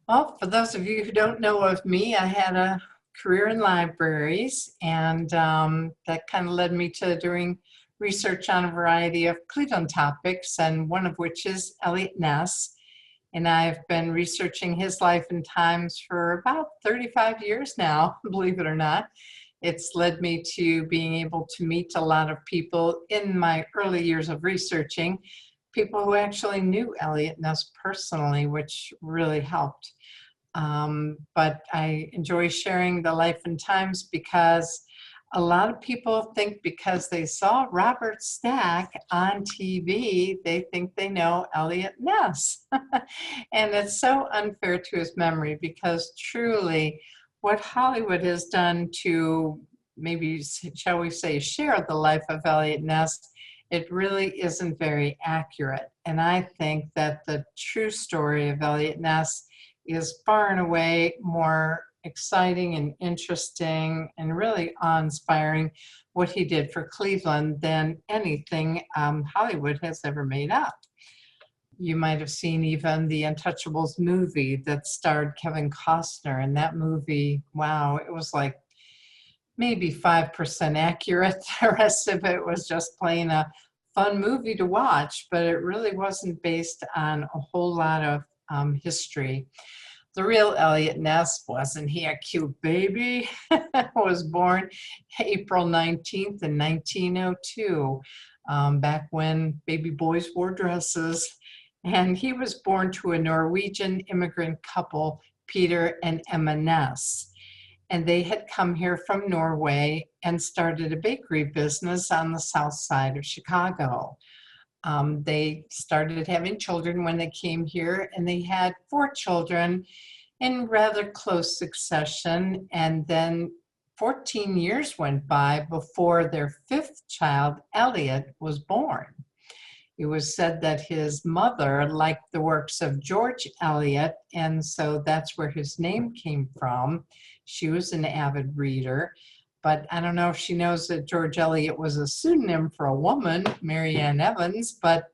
Well, for those of you who don't know of me, I had a career in libraries, and that kind of led me to doing research on a variety of Cleveland topics, and one of which is Eliot Ness. And I've been researching his life and times for about 35 years now, believe it or not. It's led me to being able to meet a lot of people in my early years of researching, people who actually knew Eliot Ness personally, which really helped. But I enjoy sharing the life and times because a lot of people think because they saw Robert Stack on TV, they think they know Eliot Ness. And it's so unfair to his memory because truly what Hollywood has done to maybe, shall we say, share the life of Eliot Ness, it really isn't very accurate. And I think that the true story of Eliot Ness is far and away more exciting and interesting and really awe-inspiring what he did for Cleveland than anything Hollywood has ever made up. You might have seen even the Untouchables movie that starred Kevin Costner, and that movie, wow, it was like maybe 5% accurate. The rest of it was just plain a fun movie to watch, but it really wasn't based on a whole lot of history. The real Eliot Ness, wasn't he a cute baby? Was born April 19th in 1902, back when baby boys wore dresses. And he was born to a Norwegian immigrant couple, Peter and Emma Ness. And they had come here from Norway and started a bakery business on the south side of Chicago. They started having children when they came here, and they had 4 children in rather close succession. And then 14 years went by before their 5th child, Elliot, was born. It was said that his mother liked the works of George Eliot, and so that's where his name came from. She was an avid reader, but I don't know if she knows that George Eliot was a pseudonym for a woman, Mary Ann Evans, but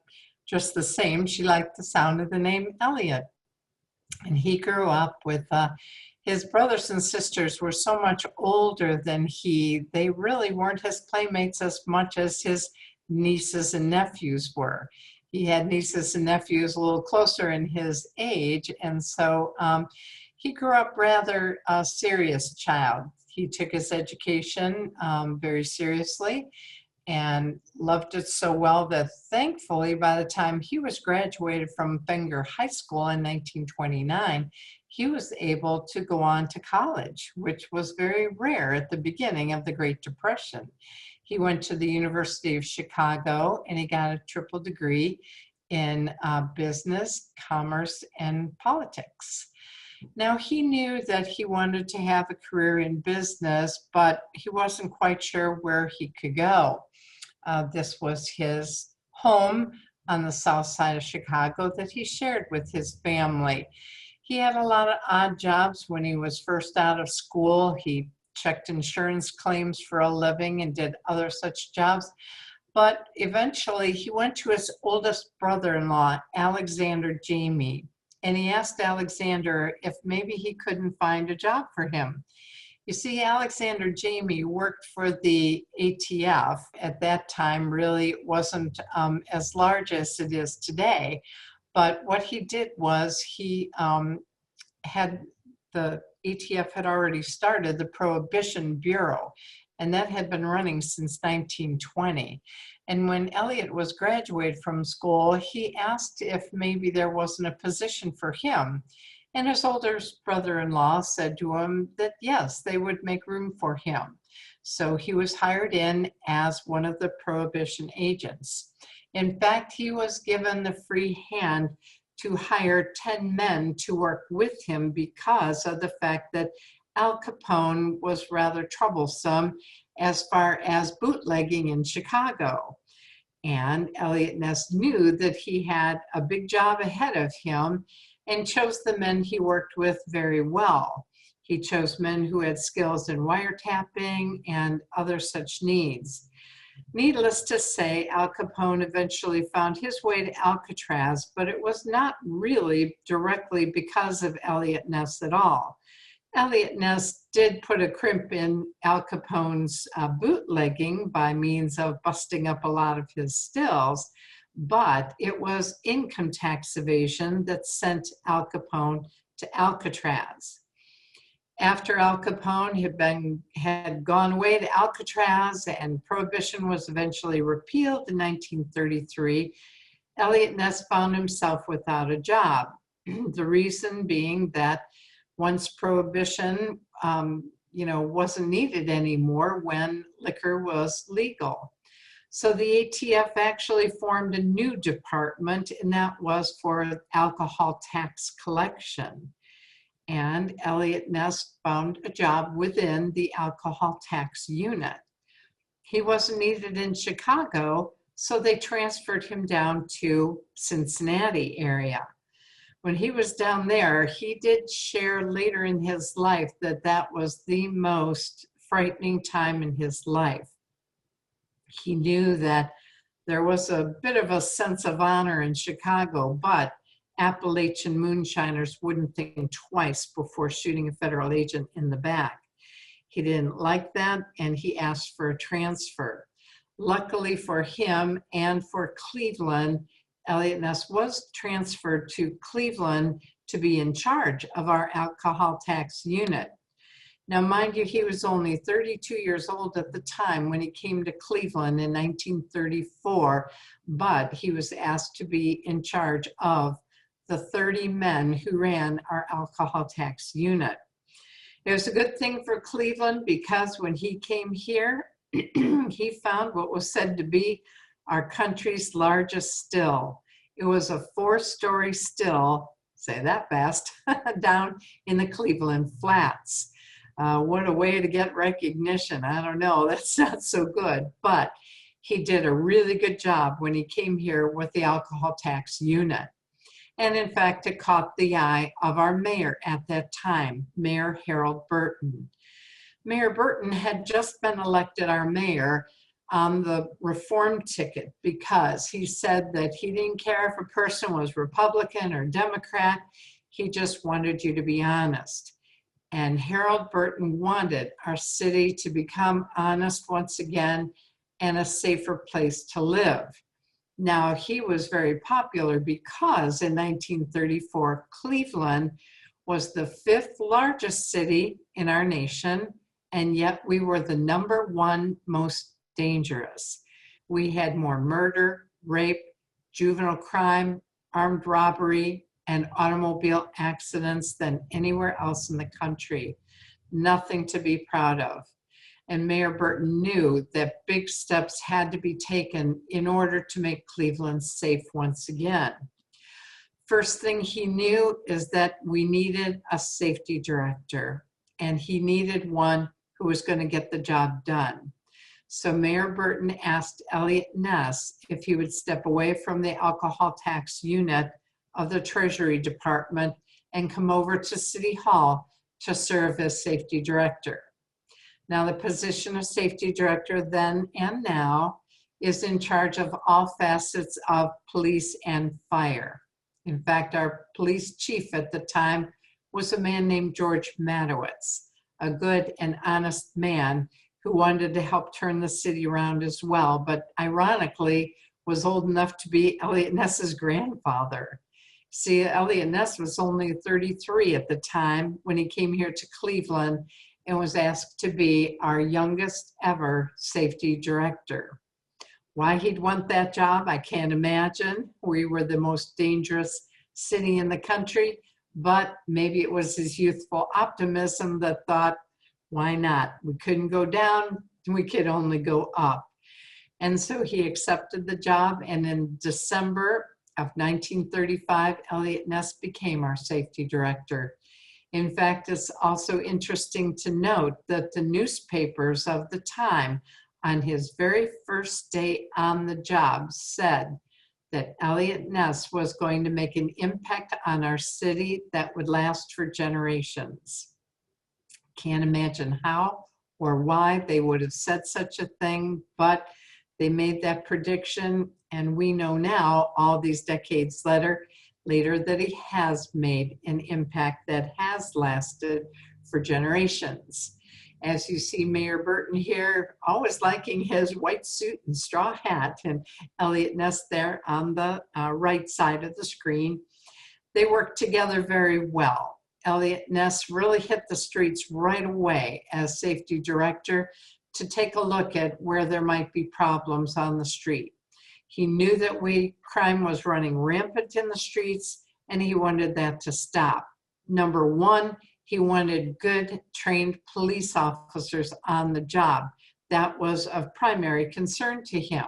just the same, she liked the sound of the name Elliot. And he grew up with his brothers and sisters were so much older than he, they really weren't his playmates as much as his nieces and nephews were. He had nieces and nephews a little closer in his age, and so he grew up rather a serious child. He took his education very seriously and loved it so well that thankfully by the time he was graduated from Fenger High School in 1929, he was able to go on to college, which was very rare at the beginning of the Great Depression. He went to the University of Chicago and he got a triple degree in business, commerce, and politics. Now, he knew that he wanted to have a career in business, but he wasn't quite sure where he could go. This was his home on the south side of Chicago that he shared with his family. He had a lot of odd jobs when he was first out of school. He checked insurance claims for a living and did other such jobs. But eventually he went to his oldest brother-in-law, Alexander Jamie, and he asked Alexander if maybe he couldn't find a job for him. You see, Alexander Jamie worked for the ATF. At that time, really wasn't as large as it is today. But what he did was he had the ATF had already started the Prohibition Bureau, and that had been running since 1920. And when Elliot was graduated from school, he asked if maybe there wasn't a position for him. And his older brother-in-law said to him that yes, they would make room for him. So he was hired in as one of the Prohibition agents. In fact, he was given the free hand to hire 10 men to work with him because of the fact that Al Capone was rather troublesome as far as bootlegging in Chicago. And Eliot Ness knew that he had a big job ahead of him and chose the men he worked with very well. He chose men who had skills in wiretapping and other such needs. Needless to say, Al Capone eventually found his way to Alcatraz, but it was not really directly because of Eliot Ness at all. Eliot Ness did put a crimp in Al Capone's bootlegging by means of busting up a lot of his stills, but it was income tax evasion that sent Al Capone to Alcatraz. After Al Capone had gone away to Alcatraz and Prohibition was eventually repealed in 1933, Eliot Ness found himself without a job. The reason being that once Prohibition, wasn't needed anymore when liquor was legal. So the ATF actually formed a new department, and that was for alcohol tax collection. And Eliot Ness found a job within the alcohol tax unit. He wasn't needed in Chicago, so they transferred him down to Cincinnati area. When he was down there, he did share later in his life that that was the most frightening time in his life. He knew that there was a bit of a sense of honor in Chicago, but Appalachian Moonshiners wouldn't think twice before shooting a federal agent in the back. He didn't like that, and he asked for a transfer. Luckily for him and for Cleveland, Eliot Ness was transferred to Cleveland to be in charge of our alcohol tax unit. Now, mind you, he was only 32 years old at the time when he came to Cleveland in 1934, but he was asked to be in charge of the 30 men who ran our alcohol tax unit. It was a good thing for Cleveland because when he came here, he found what was said to be our country's largest still. It was a 4-story still, say that fast, down in the Cleveland Flats. What a way to get recognition. I don't know, that's not so good, but he did a really good job when he came here with the alcohol tax unit. And in fact, it caught the eye of our mayor at that time, Mayor Harold Burton. Mayor Burton had just been elected our mayor on the reform ticket because he said that he didn't care if a person was Republican or Democrat, he just wanted you to be honest. And Harold Burton wanted our city to become honest once again and a safer place to live. Now, he was very popular because in 1934, Cleveland was the 5th largest city in our nation, and yet we were the #1 most dangerous. We had more murder, rape, juvenile crime, armed robbery, and automobile accidents than anywhere else in the country. Nothing to be proud of. And Mayor Burton knew that big steps had to be taken in order to make Cleveland safe once again. First thing he knew is that we needed a safety director, and he needed one who was going to get the job done. So Mayor Burton asked Eliot Ness if he would step away from the alcohol tax unit of the Treasury Department and come over to City Hall to serve as safety director. Now, the position of safety director then and now is in charge of all facets of police and fire. In fact, our police chief at the time was a man named George Matowitz, a good and honest man who wanted to help turn the city around as well, but ironically was old enough to be Eliot Ness's grandfather. See, Eliot Ness was only 33 at the time when he came here to Cleveland and was asked to be our youngest ever safety director. Why he'd want that job, I can't imagine. We were the most dangerous city in the country, but maybe it was his youthful optimism that thought, why not? We couldn't go down, we could only go up. And so he accepted the job, and in December of 1935, Eliot Ness became our safety director. In fact, it's also interesting to note that the newspapers of the time on his very first day on the job said that Eliot Ness was going to make an impact on our city that would last for generations. Can't imagine how or why they would have said such a thing, but They made that prediction, and we know now, all these decades later, that he has made an impact that has lasted for generations. As you see Mayor Burton here, always liking his white suit and straw hat, and Eliot Ness there on the right side of the screen. They worked together very well. Eliot Ness really hit the streets right away as safety director to take a look at where there might be problems on the street. He knew that crime was running rampant in the streets, and he wanted that to stop. Number one, he wanted good, trained police officers on the job. That was of primary concern to him.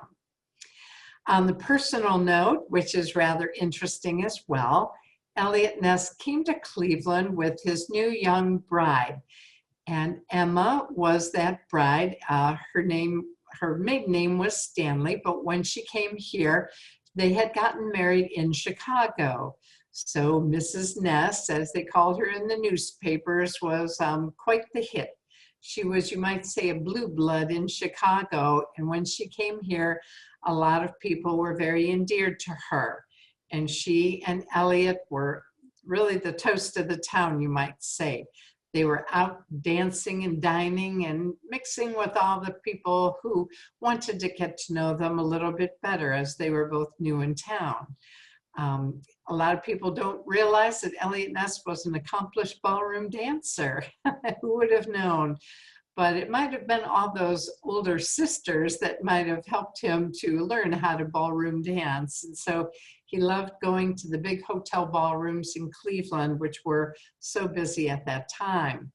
On the personal note, which is rather interesting as well, Eliot Ness came to Cleveland with his new young bride, and Emma was that bride. Her maiden name was Stanley, but when she came here, they had gotten married in Chicago. So Mrs. Ness, as they called her in the newspapers, was quite the hit. She was, you might say, a blue blood in Chicago, and when she came here, a lot of people were very endeared to her. And she and Elliot were really the toast of the town, you might say. They were out dancing and dining and mixing with all the people who wanted to get to know them a little bit better, as they were both new in town. A lot of people don't realize that Eliot Ness was an accomplished ballroom dancer. Who would have known? But it might have been all those older sisters that might have helped him to learn how to ballroom dance. And so he loved going to the big hotel ballrooms in Cleveland, which were so busy at that time.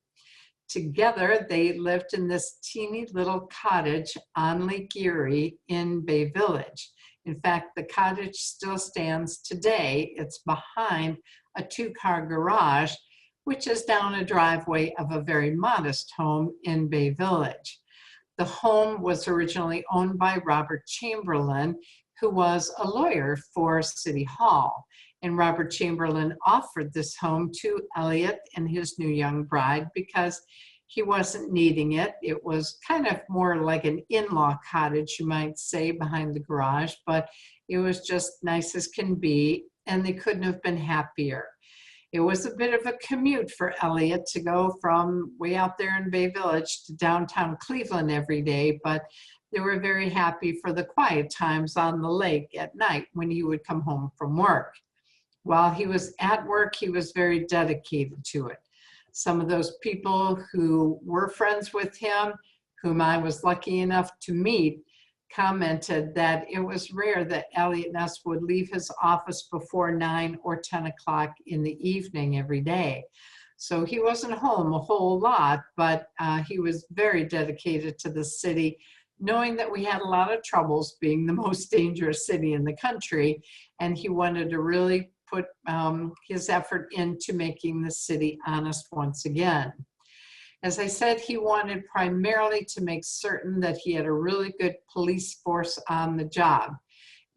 Together, they lived in this teeny little cottage on Lake Erie in Bay Village. In fact, the cottage still stands today. It's behind a two-car garage, which is down a driveway of a very modest home in Bay Village. The home was originally owned by Robert Chamberlain, who was a lawyer for City Hall. And Robert Chamberlain offered this home to Elliot and his new young bride because he wasn't needing it. It was kind of more like an in-law cottage, you might say, behind the garage, but it was just nice as can be, and they couldn't have been happier. It was a bit of a commute for Elliot to go from way out there in Bay Village to downtown Cleveland every day, but they were very happy for the quiet times on the lake at night when he would come home from work. While he was at work, he was very dedicated to it. Some of those people who were friends with him, whom I was lucky enough to meet, commented that it was rare that Eliot Ness would leave his office before 9 or 10 o'clock in the evening every day. So he wasn't home a whole lot, but he was very dedicated to the city, knowing that we had a lot of troubles being the most dangerous city in the country, and he wanted to really put his effort into making the city honest once again. As I said, he wanted primarily to make certain that he had a really good police force on the job.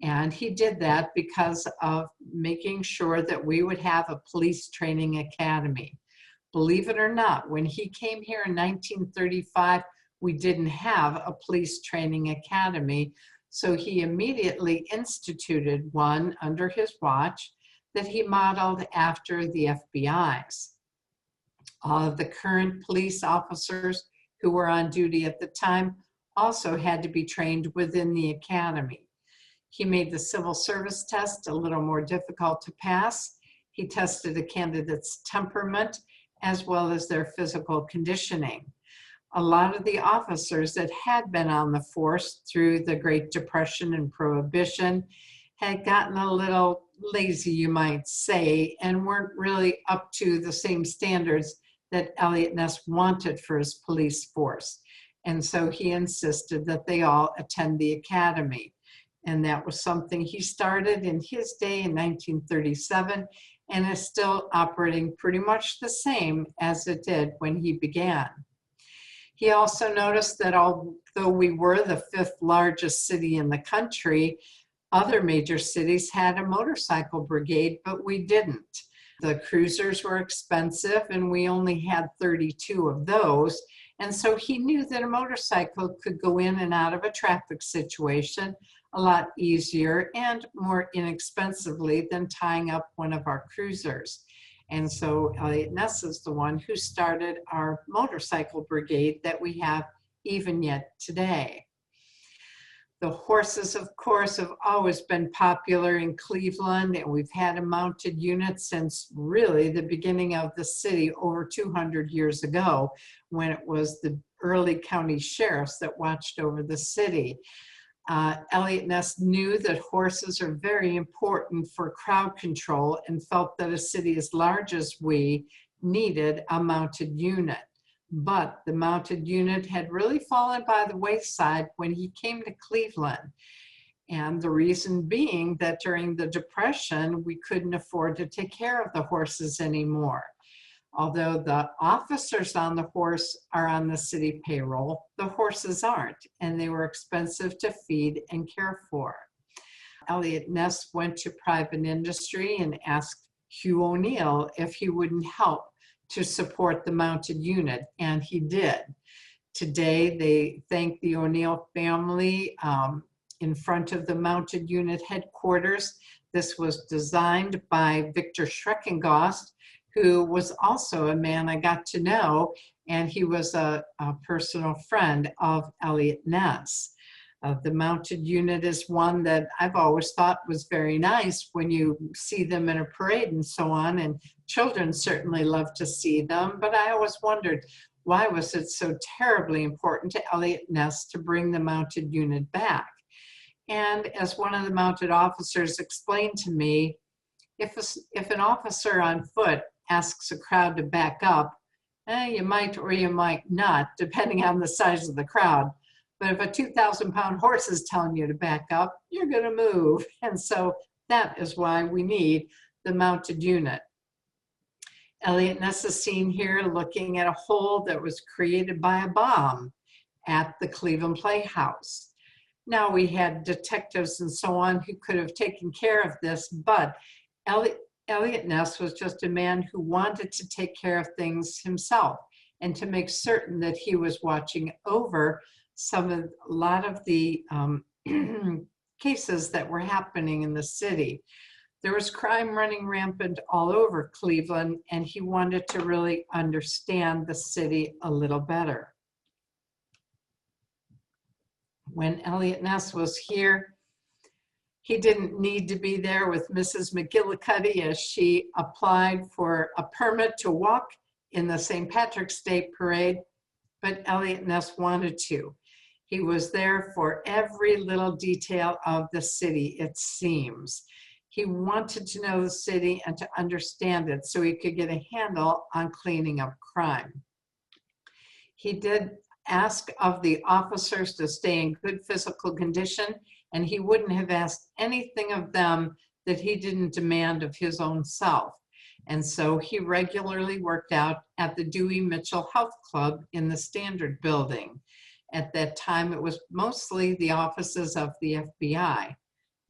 And he did that because of making sure that we would have a police training academy. Believe it or not, when he came here in 1935, we didn't have a police training academy. So he immediately instituted one under his watch that he modeled after the FBI's. All of the current police officers who were on duty at the time also had to be trained within the academy. He made the civil service test a little more difficult to pass. He tested a candidate's temperament as well as their physical conditioning. A lot of the officers that had been on the force through the Great Depression and Prohibition had gotten a little lazy, you might say, and weren't really up to the same standards that Eliot Ness wanted for his police force. And so he insisted that they all attend the academy. And that was something he started in his day in 1937 and is still operating pretty much the same as it did when he began. He also noticed that although we were the 5th largest city in the country, other major cities had a motorcycle brigade, but we didn't. The cruisers were expensive, and we only had 32 of those. And so he knew that a motorcycle could go in and out of a traffic situation a lot easier and more inexpensively than tying up one of our cruisers. And so Eliot Ness is the one who started our motorcycle brigade that we have even yet today. The horses, of course, have always been popular in Cleveland, and we've had a mounted unit since really the beginning of the city over 200 years ago, when it was the early county sheriffs that watched over the city. Eliot Ness knew that horses are very important for crowd control and felt that a city as large as we needed a mounted unit. But the mounted unit had really fallen by the wayside when he came to Cleveland. And the reason being that during the Depression, we couldn't afford to take care of the horses anymore. Although the officers on the horse are on the city payroll, the horses aren't, and they were expensive to feed and care for. Eliot Ness went to private industry and asked Hugh O'Neill if he wouldn't help to support the mounted unit, and he did. Today, they thank the O'Neill family in front of the mounted unit headquarters. This was designed by Victor Schreckengost, who was also a man I got to know, and he was a personal friend of Eliot Ness. The mounted unit is one that I've always thought was very nice when you see them in a parade and so on, and children certainly love to see them, but I always wondered, why was it so terribly important to Eliot Ness to bring the mounted unit back? And as one of the mounted officers explained to me, if an officer on foot asks a crowd to back up, you might or you might not, depending on the size of the crowd. But if a 2,000-pound horse is telling you to back up, you're going to move. And so that is why we need the mounted unit. Eliot Ness is seen here looking at a hole that was created by a bomb at the Cleveland Playhouse. Now, we had detectives and so on who could have taken care of this, but Eliot Ness was just a man who wanted to take care of things himself and to make certain that he was watching over a lot of the cases that were happening in the city. There was crime running rampant all over Cleveland, and he wanted to really understand the city a little better. When Eliot Ness was here, he didn't need to be there with Mrs. McGillicuddy as she applied for a permit to walk in the St. Patrick's Day Parade, but Eliot Ness wanted to. He was there for every little detail of the city, it seems. He wanted to know the city and to understand it so he could get a handle on cleaning up crime. He did ask of the officers to stay in good physical condition, and he wouldn't have asked anything of them that he didn't demand of his own self. And so he regularly worked out at the Dewey Mitchell Health Club in the Standard Building. At that time, it was mostly the offices of the FBI.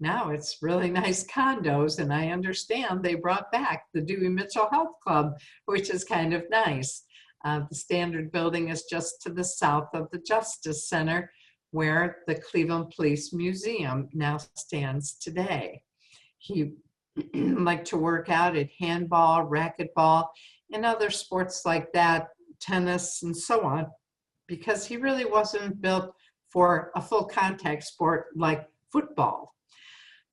Now it's really nice condos, and I understand they brought back the Dewey Mitchell Health Club, which is kind of nice. The Standard Building is just to the south of the Justice Center, where the Cleveland Police Museum now stands today. He liked to work out at handball, racquetball, and other sports like that, tennis and so on, because he really wasn't built for a full contact sport like football.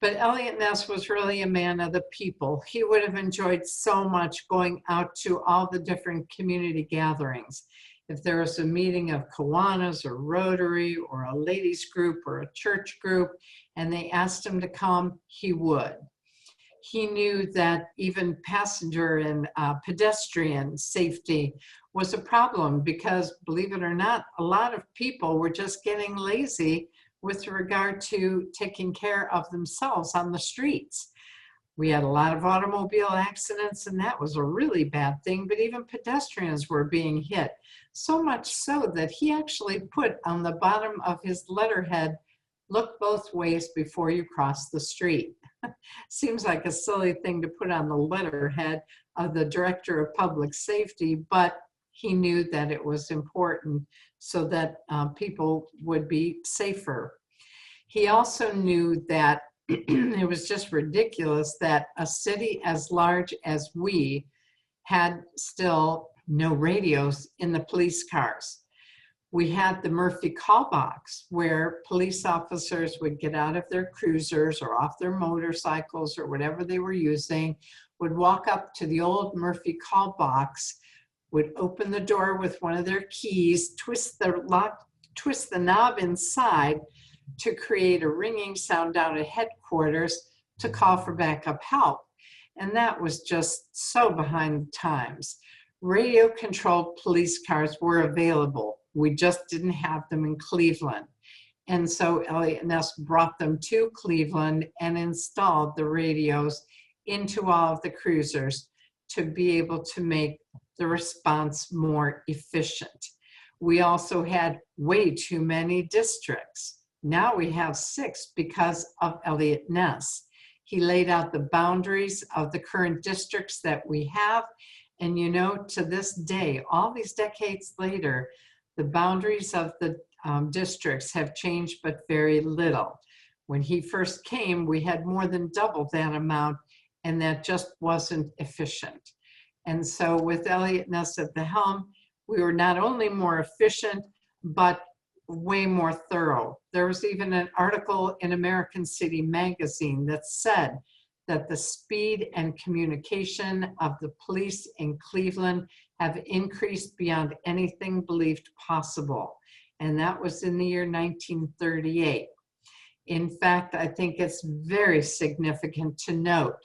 But Eliot Ness was really a man of the people. He would have enjoyed so much going out to all the different community gatherings. If there was a meeting of Kiwanis or Rotary or a ladies group or a church group, and they asked him to come, he would. He knew that even passenger and pedestrian safety was a problem because, believe it or not, a lot of people were just getting lazy with regard to taking care of themselves on the streets. We had a lot of automobile accidents, and that was a really bad thing, but even pedestrians were being hit. So much so that he actually put on the bottom of his letterhead, Look both ways before you cross the street. Seems like a silly thing to put on the letterhead of the director of public safety, but he knew that it was important so that people would be safer. He also knew that it was just ridiculous that a city as large as we had still no radios in the police cars. We had the Murphy call box where police officers would get out of their cruisers or off their motorcycles or whatever they were using, would walk up to the old Murphy call box, would open the door with one of their keys, twist the knob inside to create a ringing sound down at headquarters to call for backup help. And that was just so behind the times. Radio-controlled police cars were available. We just didn't have them in Cleveland. And so Eliot Ness brought them to Cleveland and installed the radios into all of the cruisers to be able to make the response more efficient. We also had way too many districts. Now we have 6 because of Eliot Ness. He laid out the boundaries of the current districts that we have. And you know, to this day, all these decades later, the boundaries of the districts have changed, but very little. When he first came, we had more than double that amount, and that just wasn't efficient. And so with Eliot Ness at the helm, we were not only more efficient, but way more thorough. There was even an article in American City magazine that said that the speed and communication of the police in Cleveland have increased beyond anything believed possible. And that was in the year 1938. In fact, I think it's very significant to note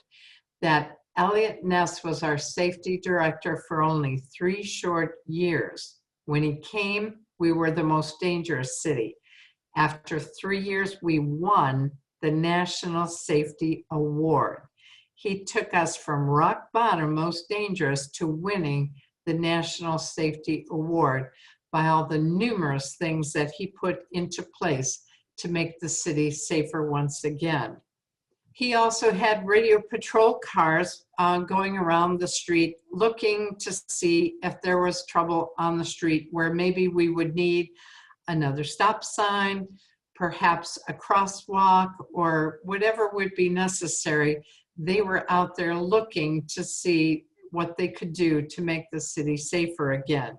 that Eliot Ness was our safety director for only 3 short years. When he came, we were the most dangerous city. After 3 years, we won the National Safety Award. He took us from rock bottom, most dangerous, to winning the National Safety Award by all the numerous things that he put into place to make the city safer once again. He also had radio patrol cars going around the street looking to see if there was trouble on the street where maybe we would need another stop sign, perhaps a crosswalk, or whatever would be necessary. They were out there looking to see what they could do to make the city safer again.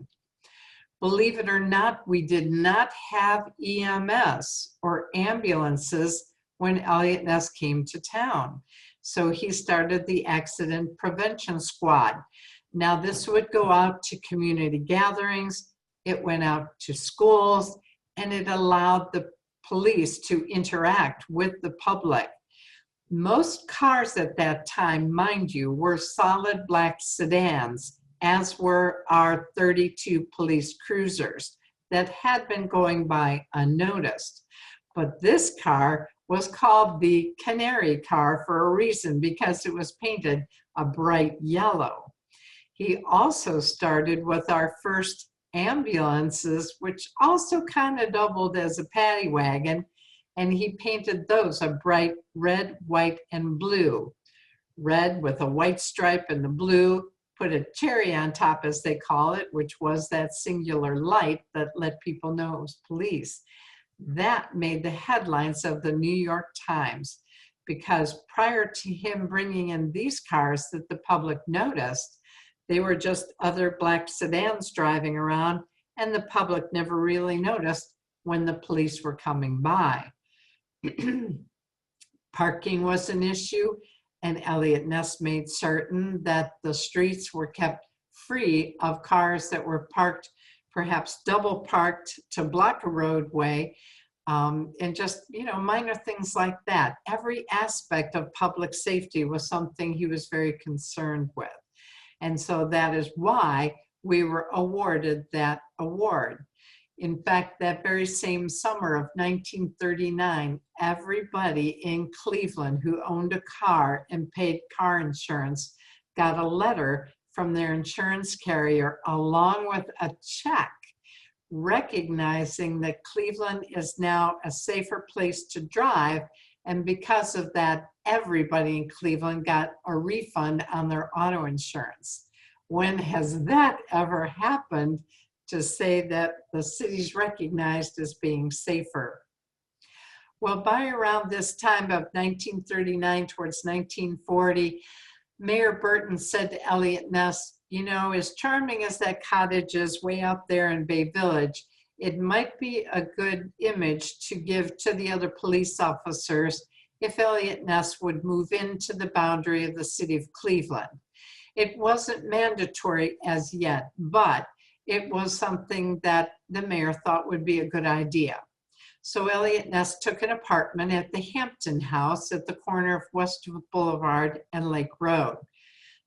Believe it or not, we did not have EMS or ambulances when Eliot Ness came to town. So he started the Accident Prevention Squad. Now this would go out to community gatherings, it went out to schools, and it allowed the police to interact with the public. Most cars at that time, mind you, were solid black sedans, as were our 32 police cruisers that had been going by unnoticed. But this car was called the Canary car for a reason, because it was painted a bright yellow. He also started with our first ambulances, which also kind of doubled as a paddy wagon, and he painted those a bright red, white, and blue. Red with a white stripe and the blue, put a cherry on top, as they call it, which was that singular light that let people know it was police. That made the headlines of the New York Times, because prior to him bringing in these cars that the public noticed, they were just other black sedans driving around, and the public never really noticed when the police were coming by. Parking was an issue, and Eliot Ness made certain that the streets were kept free of cars that were parked, perhaps double parked to block a roadway, and just, you know, minor things like that. Every aspect of public safety was something he was very concerned with. And so that is why we were awarded that award. In fact, that very same summer of 1939, everybody in Cleveland who owned a car and paid car insurance got a letter from their insurance carrier along with a check recognizing that Cleveland is now a safer place to drive. And because of that, everybody in Cleveland got a refund on their auto insurance. When has that ever happened, to say that the city's recognized as being safer? Well, by around this time of 1939 towards 1940, Mayor Burton said to Eliot Ness, you know, as charming as that cottage is way out there in Bay Village, it might be a good image to give to the other police officers if Eliot Ness would move into the boundary of the city of Cleveland. It wasn't mandatory as yet, but it was something that the mayor thought would be a good idea. So Eliot Ness took an apartment at the Hampton house at the corner of Westwood Boulevard and Lake Road.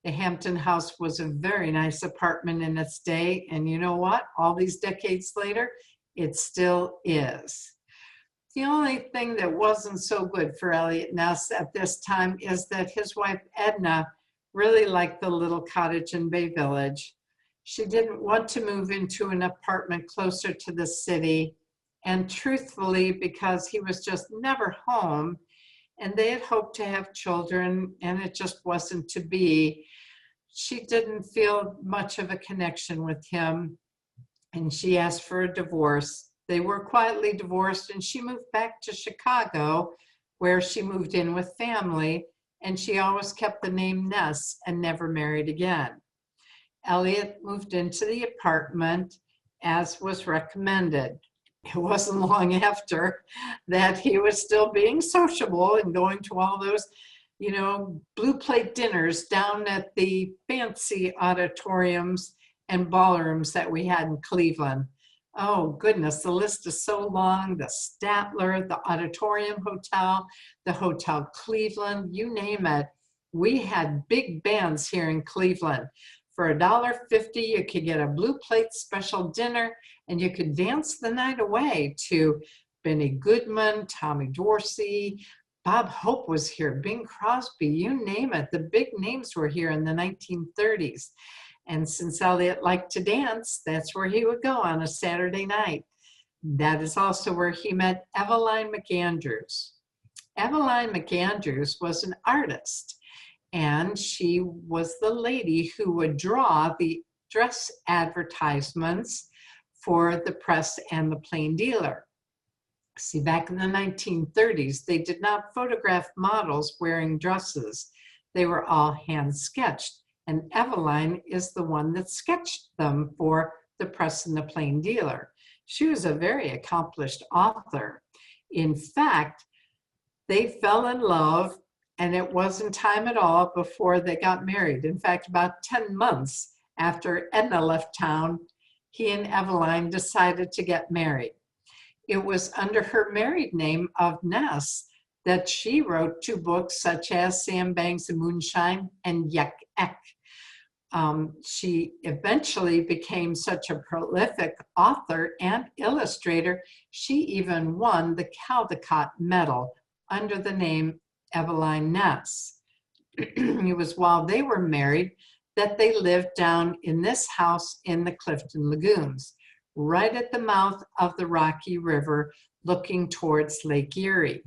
The Hampton house was a very nice apartment in its day, and you know what? All these decades later, it still is. The only thing that wasn't so good for Eliot Ness at this time is that his wife Edna really liked the little cottage in Bay Village. She didn't want to move into an apartment closer to the city, and truthfully, because he was just never home, and they had hoped to have children, and it just wasn't to be, she didn't feel much of a connection with him, and she asked for a divorce. They were quietly divorced, and she moved back to Chicago, where she moved in with family, and she always kept the name Ness and never married again. Elliot moved into the apartment as was recommended. It wasn't long after that he was still being sociable and going to all those, you know, blue plate dinners down at the fancy auditoriums and ballrooms that we had in Cleveland. Oh goodness, the list is so long. The Statler, the Auditorium Hotel, the Hotel Cleveland, you name it. We had big bands here in Cleveland. For $1.50, you could get a blue plate special dinner, and you could dance the night away to Benny Goodman, Tommy Dorsey, Bob Hope was here, Bing Crosby, you name it. The big names were here in the 1930s. And since Elliot liked to dance, that's where he would go on a Saturday night. That is also where he met Eveline McAndrews. Eveline McAndrews was an artist, and she was the lady who would draw the dress advertisements for the press and the plain dealer. See, back in the 1930s, they did not photograph models wearing dresses. They were all hand sketched, and Eveline is the one that sketched them for the press and the plain dealer. She was a very accomplished author. In fact, they fell in love, and it wasn't time at all before they got married. In fact, about 10 months after Edna left town, he and Eveline decided to get married. It was under her married name of Ness that she wrote 2 books such as Sam Bang's and Moonshine and Yek Ek. She eventually became such a prolific author and illustrator, she even won the Caldecott Medal under the name Eveline Ness. It was while they were married that they lived down in this house in the Clifton Lagoons, right at the mouth of the Rocky River, looking towards Lake Erie.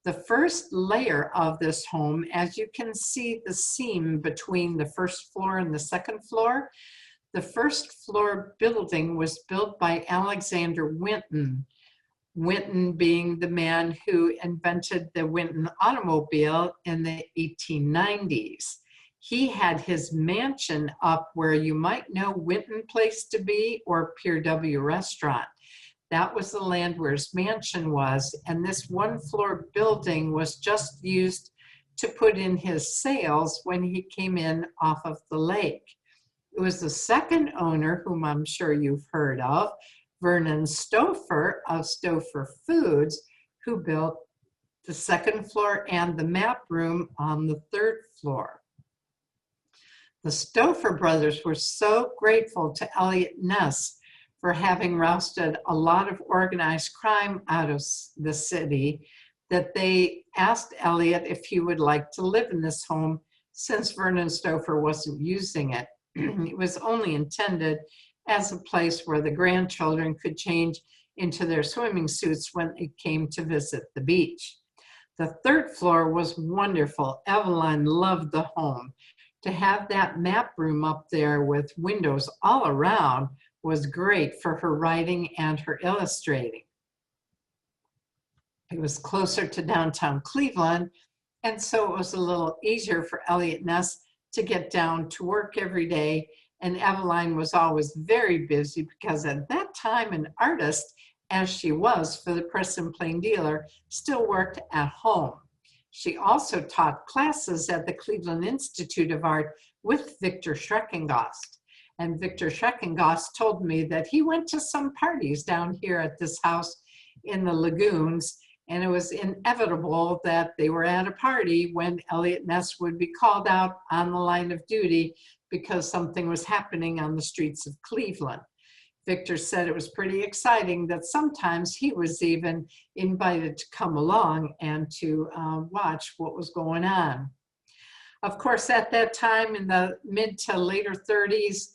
The first layer of this home, as you can see the seam between the first floor and the second floor, the first floor building was built by Alexander Winton. Winton being the man who invented the Winton automobile in the 1890s. He had his mansion up where you might know Winton Place to be or Pier W Restaurant. That was the land where his mansion was, and this 1-floor building was just used to put in his sails when he came in off of the lake. It was the second owner, whom I'm sure you've heard of, Vernon Stouffer of Stouffer Foods, who built the 2nd floor and the map room on the 3rd floor. The Stouffer brothers were so grateful to Eliot Ness for having rousted a lot of organized crime out of the city that they asked Elliot if he would like to live in this home since Vernon Stouffer wasn't using it. It was only intended as a place where the grandchildren could change into their swimming suits when they came to visit the beach. The third floor was wonderful. Evelyn loved the home. To have that map room up there with windows all around was great for her writing and her illustrating. It was closer to downtown Cleveland, and so it was a little easier for Eliot Ness to get down to work every day. And Evelyn was always very busy because at that time, an artist, as she was for the Press and Plain Dealer, still worked at home. She also taught classes at the Cleveland Institute of Art with Victor Schreckengost. And Victor Schreckengost told me that he went to some parties down here at this house in the lagoons, and it was inevitable that they were at a party when Eliot Ness would be called out on the line of duty because something was happening on the streets of Cleveland. Victor said it was pretty exciting that sometimes he was even invited to come along and to watch what was going on. Of course, at that time in the mid to later 30s,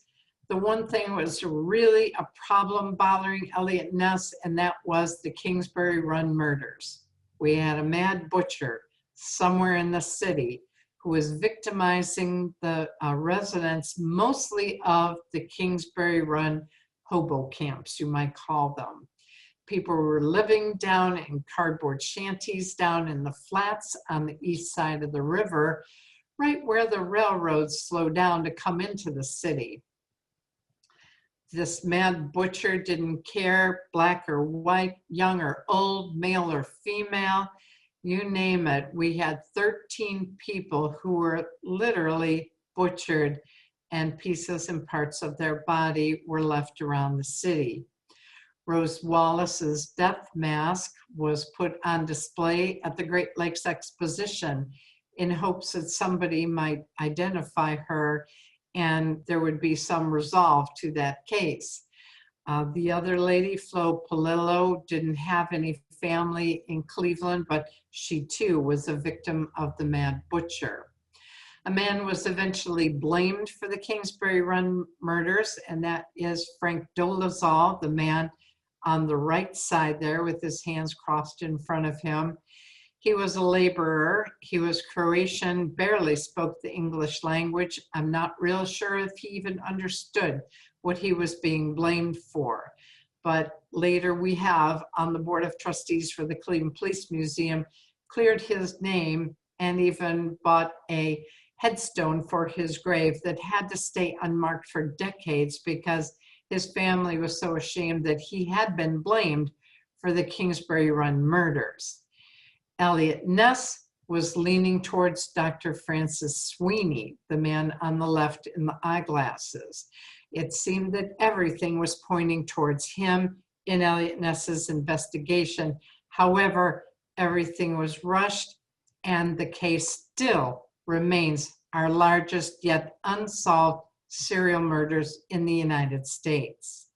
the one thing was really a problem bothering Eliot Ness, and that was the Kingsbury Run Murders. We had a mad butcher somewhere in the city who was victimizing the residents, mostly of the Kingsbury Run hobo camps, you might call them. People were living down in cardboard shanties down in the flats on the east side of the river, right where the railroads slowed down to come into the city. This mad butcher didn't care, black or white, young or old, male or female, you name it. We had 13 people who were literally butchered, and pieces and parts of their body were left around the city. Rose Wallace's death mask was put on display at the Great Lakes Exposition in hopes that somebody might identify her and there would be some resolve to that case. The other lady, Flo Polillo, didn't have any family in Cleveland, but she too was a victim of the mad butcher. A man was eventually blamed for the Kingsbury Run murders, and that is Frank Dolezal, the man on the right side there with his hands crossed in front of him. He was a laborer. He was Croatian, barely spoke the English language. I'm not real sure if he even understood what he was being blamed for. But later we have on the Board of Trustees for the Cleveland Police Museum cleared his name and even bought a headstone for his grave that had to stay unmarked for decades because his family was so ashamed that he had been blamed for the Kingsbury Run murders. Eliot Ness was leaning towards Dr. Francis Sweeney, the man on the left in the eyeglasses. It seemed that everything was pointing towards him in Eliot Ness's investigation. However, everything was rushed, and the case still remains our largest yet unsolved serial murders in the United States.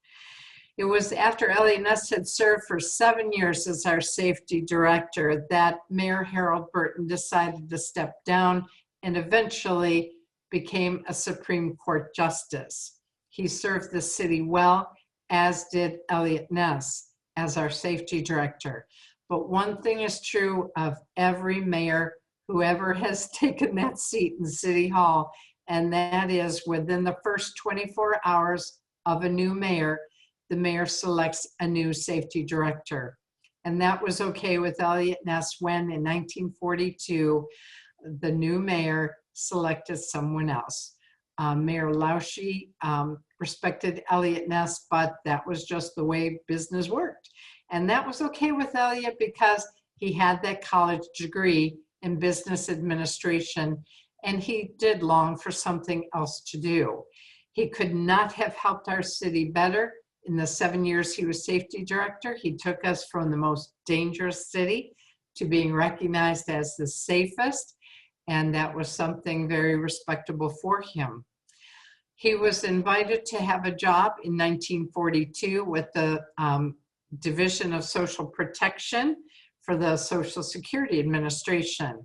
It was after Eliot Ness had served for 7 years as our safety director that Mayor Harold Burton decided to step down and eventually became a Supreme Court justice. He served the city well, as did Eliot Ness as our safety director. But one thing is true of every mayor who ever has taken that seat in City Hall, and that is within the first 24 hours of a new mayor, the mayor selects a new safety director. And that was okay with Eliot Ness when in 1942, the new mayor selected someone else. Mayor Lauschie respected Eliot Ness, but that was just the way business worked. And that was okay with Eliot because he had that college degree in business administration, and he did long for something else to do. He could not have helped our city better. In the 7 years he was safety director, he took us from the most dangerous city to being recognized as the safest, and that was something very respectable for him. He was invited to have a job in 1942 with the Division of Social Protection for the Social Security Administration.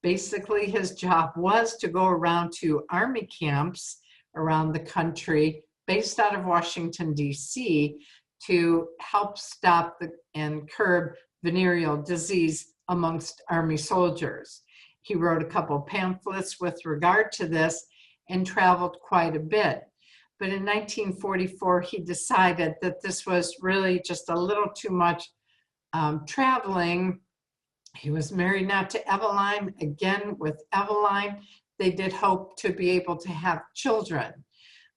Basically, his job was to go around to Army camps around the country based out of Washington, D.C., to help stop and curb venereal disease amongst Army soldiers. He wrote a couple pamphlets with regard to this and traveled quite a bit. But in 1944, he decided that this was really just a little too much traveling. He was married now to Eveline. Again, with Eveline, they did hope to be able to have children,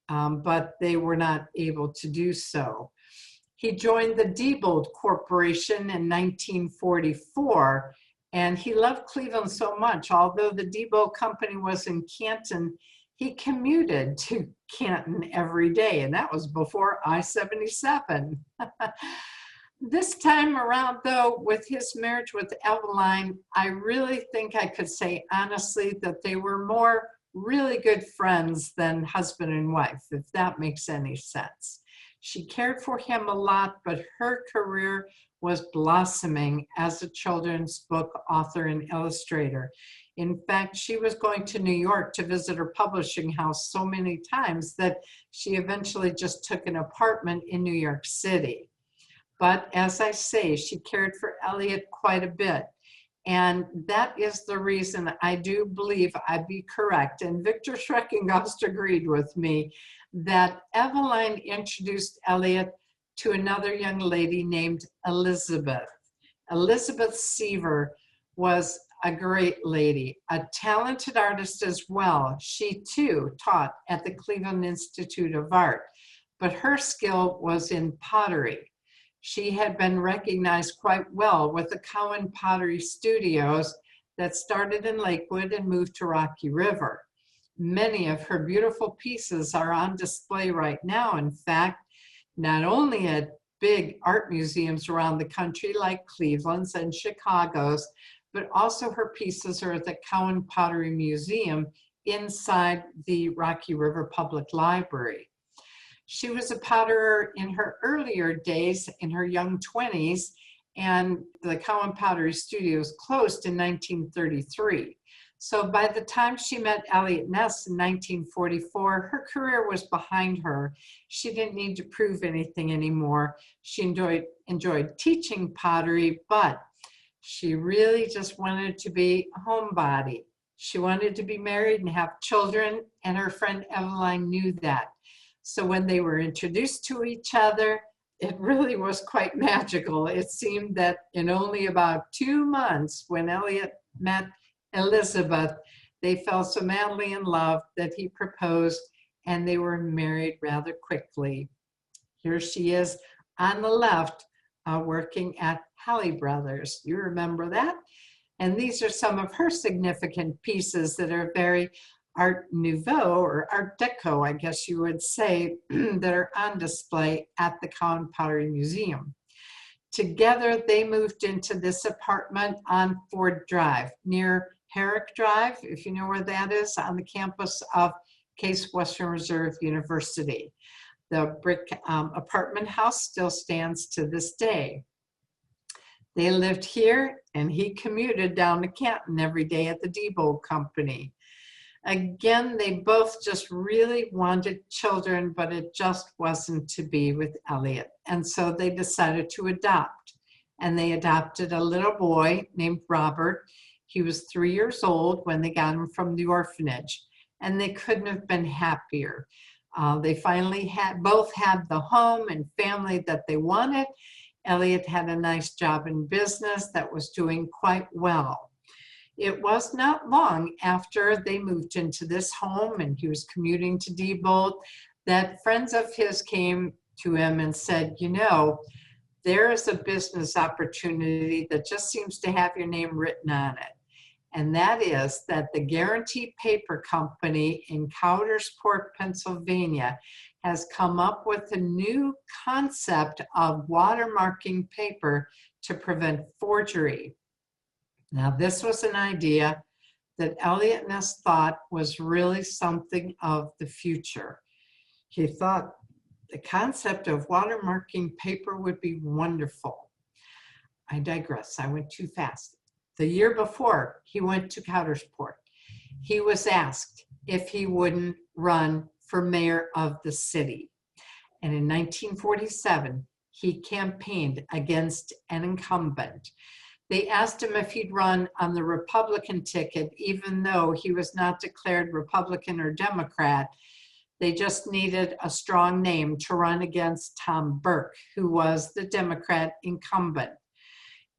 but they were not able to do so. He joined the Diebold Corporation in 1944, and he loved Cleveland so much. Although the Diebold Company was in Canton, he commuted to Canton every day, and that was before I-77. This time around, though, with his marriage with Eveline, I really think I could say honestly that they were more really good friends than husband and wife, if that makes any sense. She cared for him a lot, but her career was blossoming as a children's book author and illustrator. In fact, she was going to New York to visit her publishing house so many times that she eventually just took an apartment in New York City. But as I say, she cared for Elliot quite a bit. And that is the reason I do believe I'd be correct, and Victor Schreckengost agreed with me, that Eveline introduced Elliot to another young lady named Elizabeth. Elizabeth Seaver was a great lady, a talented artist as well. She too taught at the Cleveland Institute of Art, but her skill was in pottery. She had been recognized quite well with the Cowan Pottery Studios that started in Lakewood and moved to Rocky River. Many of her beautiful pieces are on display right now, in fact, not only at big art museums around the country like Cleveland's and Chicago's, but also her pieces are at the Cowan Pottery Museum inside the Rocky River Public Library. She was a potterer in her earlier days, in her young 20s, and the Cowan Pottery Studios closed in 1933. So by the time she met Eliot Ness in 1944, her career was behind her. She didn't need to prove anything anymore. She enjoyed teaching pottery, but she really just wanted to be a homebody. She wanted to be married and have children, and her friend Eveline knew that. So when they were introduced to each other, it really was quite magical. It seemed that in only about 2 months, when Elliot met Elizabeth, they fell so madly in love that he proposed, and they were married rather quickly. Here she is on the left, working at Halle Brothers. You remember that? And these are some of her significant pieces that are very Art Nouveau, or Art Deco, I guess you would say, that are on display at the Cowan Pottery Museum. Together, they moved into this apartment on Ford Drive, near Herrick Drive, if you know where that is, on the campus of Case Western Reserve University. The brick apartment house still stands to this day. They lived here, and he commuted down to Canton every day at the Diebold Company. Again, they both just really wanted children, but it just wasn't to be with Elliot. And so they decided to adopt. And they adopted a little boy named Robert. He was 3 years old when they got him from the orphanage. And they couldn't have been happier. They finally both had the home and family that they wanted. Elliot had a nice job in business that was doing quite well. It was not long after they moved into this home and he was commuting to Diebold that friends of his came to him and said, you know, there is a business opportunity that just seems to have your name written on it. And that is that the Guarantee Paper Company in Coudersport, Pennsylvania, has come up with a new concept of watermarking paper to prevent forgery. Now, this was an idea that Eliot Ness thought was really something of the future. He thought the concept of watermarking paper would be wonderful. I digress, I went too fast. The year before he went to Coudersport, he was asked if he wouldn't run for mayor of the city. And in 1947, he campaigned against an incumbent. They asked him if he'd run on the Republican ticket, even though he was not declared Republican or Democrat. They just needed a strong name to run against Tom Burke, who was the Democrat incumbent.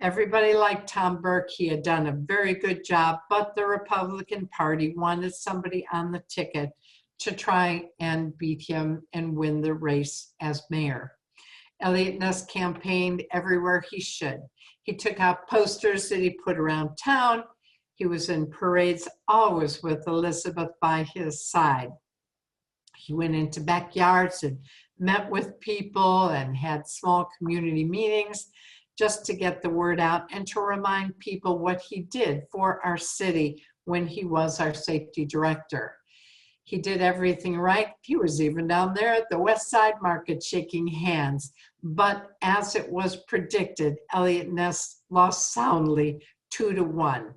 Everybody liked Tom Burke. He had done a very good job, but the Republican Party wanted somebody on the ticket to try and beat him and win the race as mayor. Eliot Ness campaigned everywhere he should. He took out posters that he put around town. He was in parades, always with Elizabeth by his side. He went into backyards and met with people and had small community meetings just to get the word out and to remind people what he did for our city when he was our safety director. He did everything right. He was even down there at the West Side Market shaking hands. But as it was predicted, Eliot Ness lost soundly 2-1.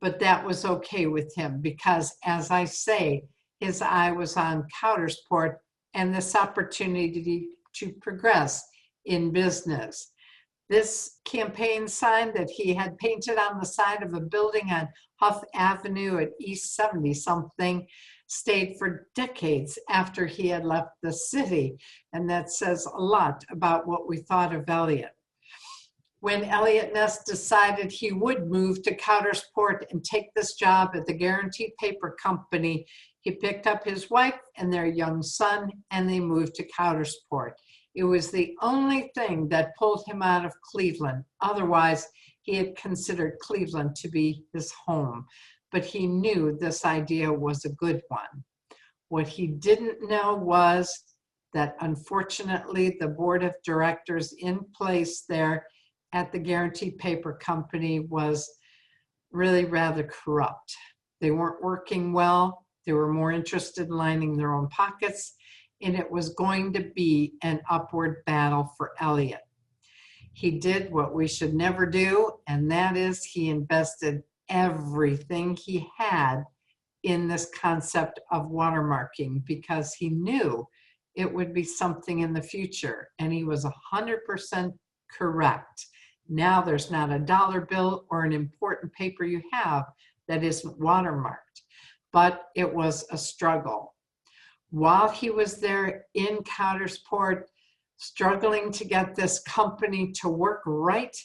But that was okay with him because, as I say, his eye was on Coudersport and this opportunity to progress in business. This campaign sign that he had painted on the side of a building on Huff Avenue at East 70-something stayed for decades after he had left the city. And that says a lot about what we thought of Elliot. When Eliot Ness decided he would move to Coudersport and take this job at the Guarantee Paper Company, he picked up his wife and their young son, and they moved to Coudersport. It was the only thing that pulled him out of Cleveland. Otherwise, he had considered Cleveland to be his home, but he knew this idea was a good one. What he didn't know was that, unfortunately, the board of directors in place there at the Guarantee Paper Company was really rather corrupt. They weren't working well. They were more interested in lining their own pockets, and it was going to be an upward battle for Elliot. He did what we should never do, and that is he invested everything he had in this concept of watermarking because he knew it would be something in the future, and he was 100% correct. Now there's not a dollar bill or an important paper you have that isn't watermarked, but it was a struggle. While he was there in Coudersport, struggling to get this company to work right,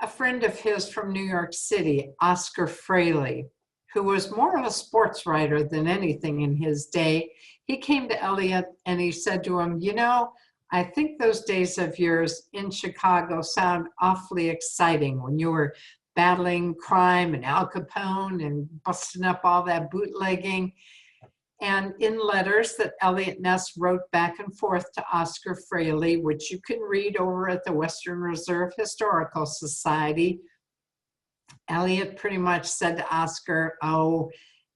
a friend of his from New York City, Oscar Fraley, who was more of a sports writer than anything in his day, he came to Elliot and he said to him, you know, I think those days of yours in Chicago sound awfully exciting when you were battling crime and Al Capone and busting up all that bootlegging. And in letters that Eliot Ness wrote back and forth to Oscar Fraley, which you can read over at the Western Reserve Historical Society, Elliot pretty much said to Oscar, oh,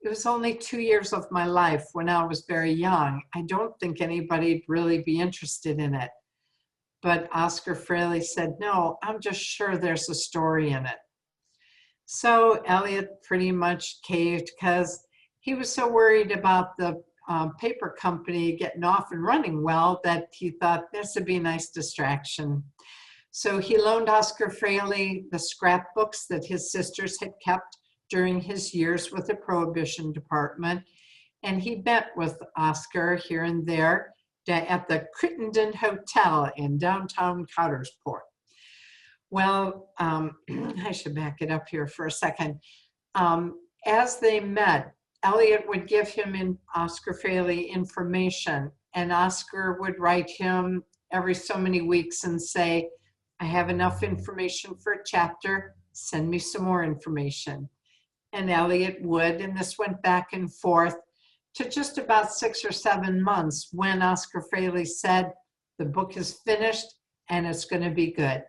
it was only 2 years of my life when I was very young. I don't think anybody'd really be interested in it. But Oscar Fraley said, no, I'm just sure there's a story in it. So Elliot pretty much caved because he was so worried about the paper company getting off and running well that he thought this would be a nice distraction. So he loaned Oscar Fraley the scrapbooks that his sisters had kept during his years with the Prohibition Department. And he met with Oscar here and there at the Crittenden Hotel in downtown Coudersport. Well, I should back it up here for a second. As they met, Elliot would give him and Oscar Fraley information, and Oscar would write him every so many weeks and say, I have enough information for a chapter, send me some more information. And Elliot would, and this went back and forth to just about 6 or 7 months when Oscar Fraley said, the book is finished and it's going to be good.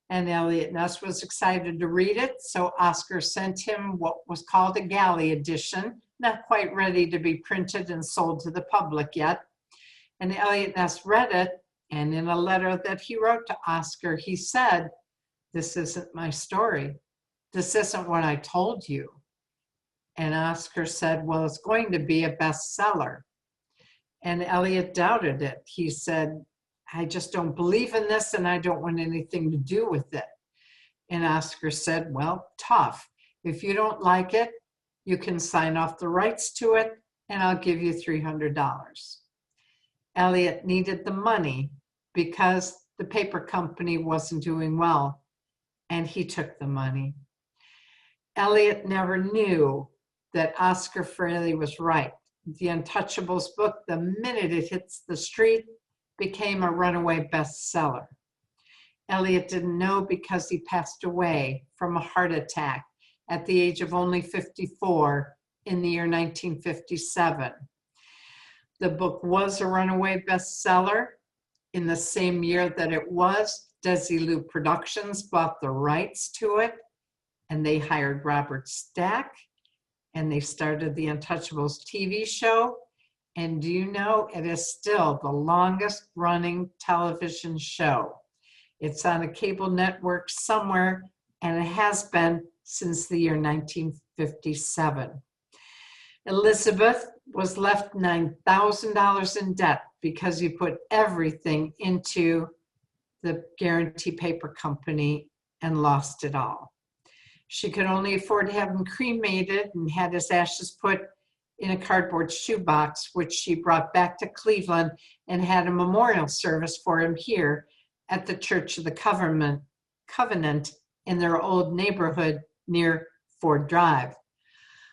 And Eliot Ness was excited to read it, so Oscar sent him what was called a galley edition, not quite ready to be printed and sold to the public yet. And Eliot Ness read it, and in a letter that he wrote to Oscar, he said, this isn't my story. This isn't what I told you. And Oscar said, well, it's going to be a bestseller. And Elliot doubted it. He said, I just don't believe in this and I don't want anything to do with it. And Oscar said, well, tough. If you don't like it, you can sign off the rights to it and I'll give you $300. Elliot needed the money because the paper company wasn't doing well, and he took the money. Elliot never knew that Oscar Frehley was right. The Untouchables book, the minute it hits the street, became a runaway bestseller. Elliot didn't know because he passed away from a heart attack at the age of only 54 in the year 1957. The book was a runaway bestseller. In the same year that it was, Desilu Productions bought the rights to it, and they hired Robert Stack, and they started the Untouchables TV show. And do you know, it is still the longest running television show. It's on a cable network somewhere, and it has been since the year 1957. Elizabeth was left $9,000 in debt because he put everything into the Guarantee Paper Company and lost it all. She could only afford to have him cremated and had his ashes put in a cardboard shoebox, which she brought back to Cleveland and had a memorial service for him here at the Church of the Covenant in their old neighborhood near Ford Drive.